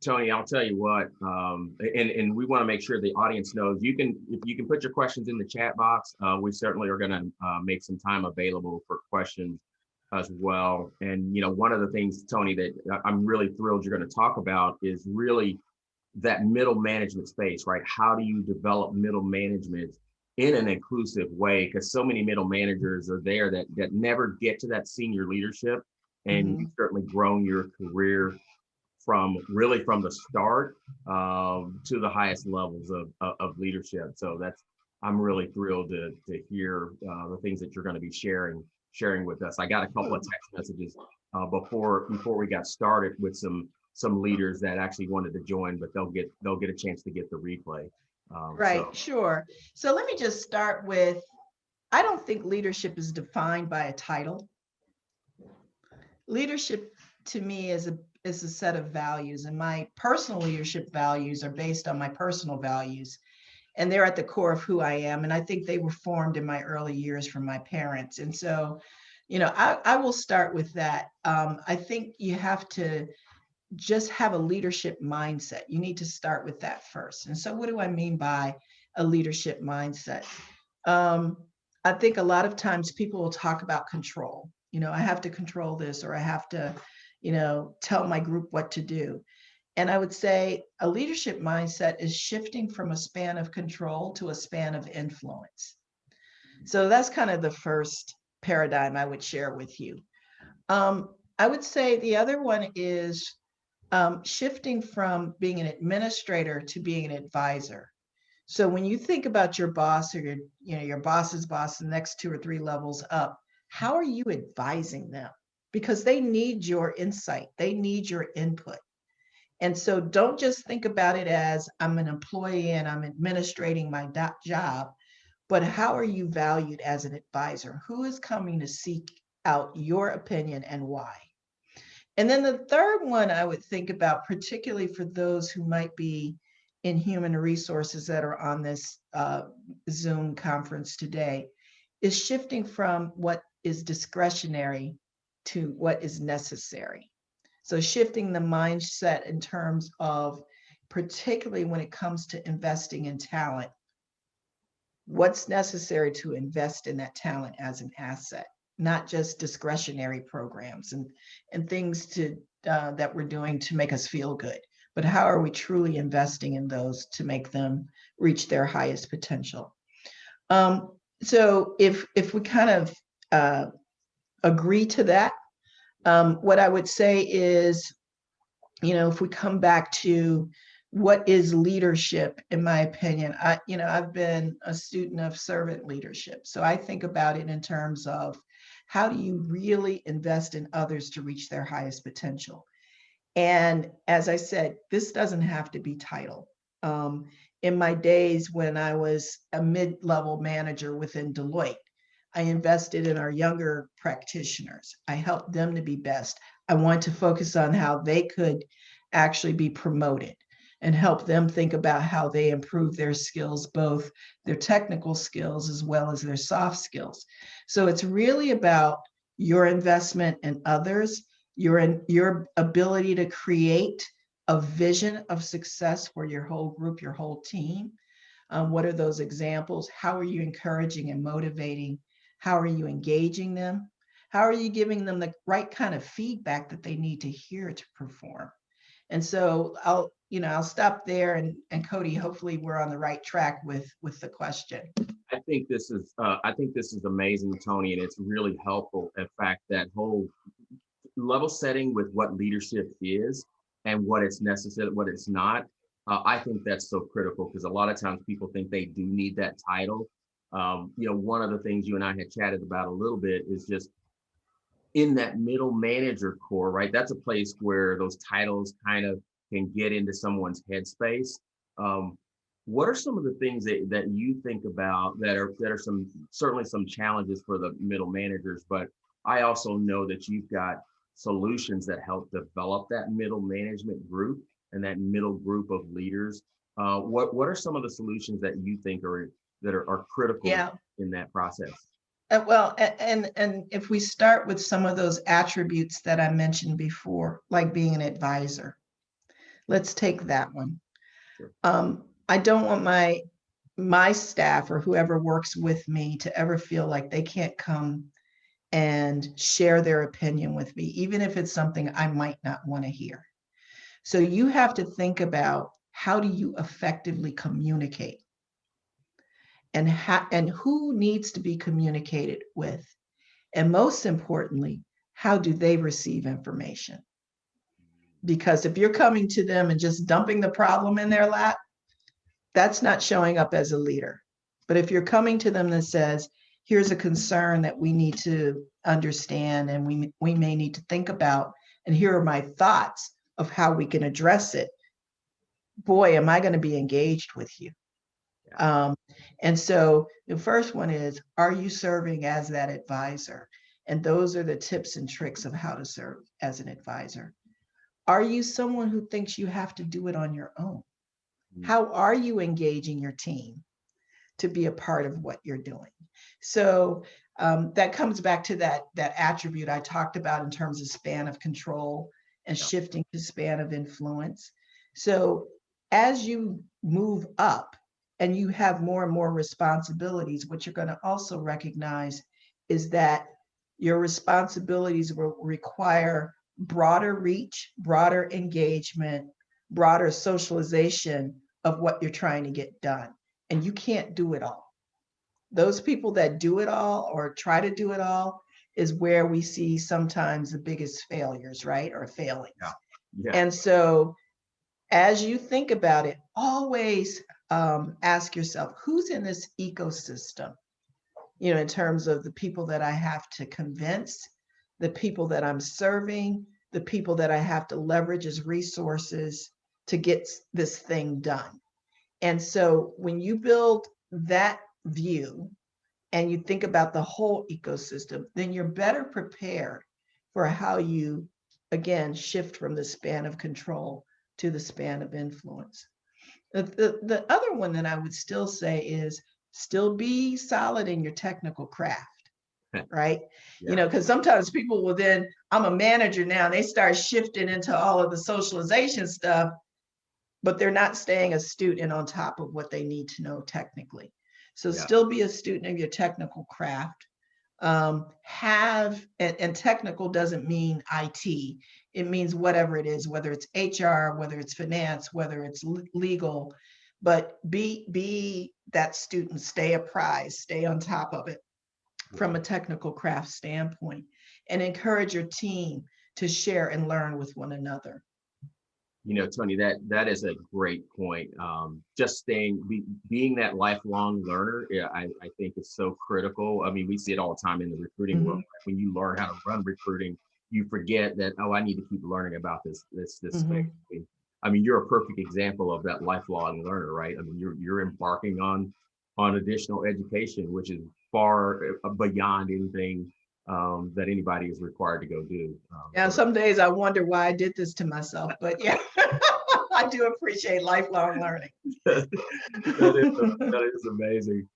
Tony, I'll tell you what, and we want to make sure the audience knows if you can put your questions in the chat box. We certainly are going to make some time available for questions as well. And one of the things, Tony, that I'm really thrilled you're going to talk about is really that middle management space, right? How do you develop middle management in an inclusive way? Because so many middle managers are there that never get to that senior leadership, and you've certainly grown your career from the start to the highest levels of leadership. So I'm really thrilled to hear the things that you're going to be sharing with us. I got a couple of text messages before we got started with some leaders that actually wanted to join, but they'll get a chance to get the replay. Right, sure. So let me just start with, I don't think leadership is defined by a title. Leadership to me is a set of values, and my personal leadership values are based on my personal values, and they're at the core of who I am. And I think they were formed in my early years from my parents. And so, I will start with that. I think you have to just have a leadership mindset. You need to start with that first. And so what do I mean by a leadership mindset? I think a lot of times people will talk about control. I have to control this, or I have to, tell my group what to do. And I would say a leadership mindset is shifting from a span of control to a span of influence. So that's kind of the first paradigm I would share with you. I would say the other one is shifting from being an administrator to being an advisor. So when you think about your boss, or your boss's boss, the next 2 or 3 levels up, how are you advising them? Because they need your insight, they need your input. And so don't just think about it as I'm an employee and I'm administrating my job, but how are you valued as an advisor? Who is coming to seek out your opinion and why? And then the third one I would think about, particularly for those who might be in human resources that are on this Zoom conference today, is shifting from what is discretionary to what is necessary. So shifting the mindset in terms of, particularly when it comes to investing in talent, what's necessary to invest in that talent as an asset, not just discretionary programs and things that we're doing to make us feel good, but how are we truly investing in those to make them reach their highest potential? So if we kind of agree to that, what I would say is, if we come back to what is leadership, in my opinion, I've been a student of servant leadership. So I think about it in terms of, how do you really invest in others to reach their highest potential? And as I said, this doesn't have to be title. In my days when I was a mid-level manager within Deloitte, I invested in our younger practitioners. I helped them to be best. I wanted to focus on how they could actually be promoted and help them think about how they improve their skills, both their technical skills as well as their soft skills. So it's really about your investment in others, your ability to create a vision of success for your whole group, your whole team. What are those examples? How are you encouraging and motivating? How are you engaging them? How are you giving them the right kind of feedback that they need to hear to perform? And so I'll stop there, and Cody, hopefully we're on the right track with the question. I think this is amazing, Tony, and it's really helpful. In fact, that whole level setting with what leadership is and what it's necessary, what it's not. I think that's so critical, because a lot of times people think they do need that title. One of the things you and I had chatted about a little bit is just in that middle manager core, right? That's a place where those titles kind of can get into someone's headspace. What are some of the things that you think about that are certainly some challenges for the middle managers, but I also know that you've got solutions that help develop that middle management group and that middle group of leaders. What are some of the solutions that you think are critical in that process? Well, and if we start with some of those attributes that I mentioned before, like being an advisor. Let's take that one. Sure. I don't want my staff or whoever works with me to ever feel like they can't come and share their opinion with me, even if it's something I might not want to hear. So you have to think about, how do you effectively communicate, and who needs to be communicated with? And most importantly, how do they receive information? Because if you're coming to them and just dumping the problem in their lap, that's not showing up as a leader. But if you're coming to them that says, here's a concern that we need to understand and we may need to think about, and here are my thoughts of how we can address it, boy, am I going to be engaged with you. And so the first one is, are you serving as that advisor? And those are the tips and tricks of how to serve as an advisor. Are you someone who thinks you have to do it on your own? How are you engaging your team to be a part of what you're doing? So that comes back to that attribute I talked about in terms of span of control and shifting to span of influence. So as you move up and you have more and more responsibilities, what you're going to also recognize is that your responsibilities will require broader reach, broader engagement, broader socialization of what you're trying to get done. And you can't do it all. Those people that do it all or try to do it all is where we see sometimes the biggest failures, right? Or failings. Yeah. And so as you think about it, always ask yourself, who's in this ecosystem? You know, in terms of the people that I have to convince, the people that I'm serving, the people that I have to leverage as resources to get this thing done. And so when you build that view and you think about the whole ecosystem, then you're better prepared for how you, again, shift from the span of control to the span of influence. The other one that I would still say is, still be solid in your technical craft. Right? Yeah. You know, because sometimes people will then, I'm a manager now, and they start shifting into all of the socialization stuff, but they're not staying astute and on top of what they need to know technically. So still be a student of your technical craft. And technical doesn't mean IT. It means whatever it is, whether it's HR, whether it's finance, whether it's legal, but be that student, stay apprised, stay on top of it from a technical craft standpoint, and encourage your team to share and learn with one another. You know, Tonie, that is a great point. Just being that lifelong learner, I think is so critical. I mean, we see it all the time in the recruiting world. When you learn how to run recruiting, you forget that, oh, I need to keep learning about this space. I mean, you're a perfect example of that lifelong learner, right? I mean, you're embarking on additional education, which is far beyond anything that anybody is required to go do. Yeah, some days I wonder why I did this to myself, but yeah, I do appreciate lifelong learning. That is amazing.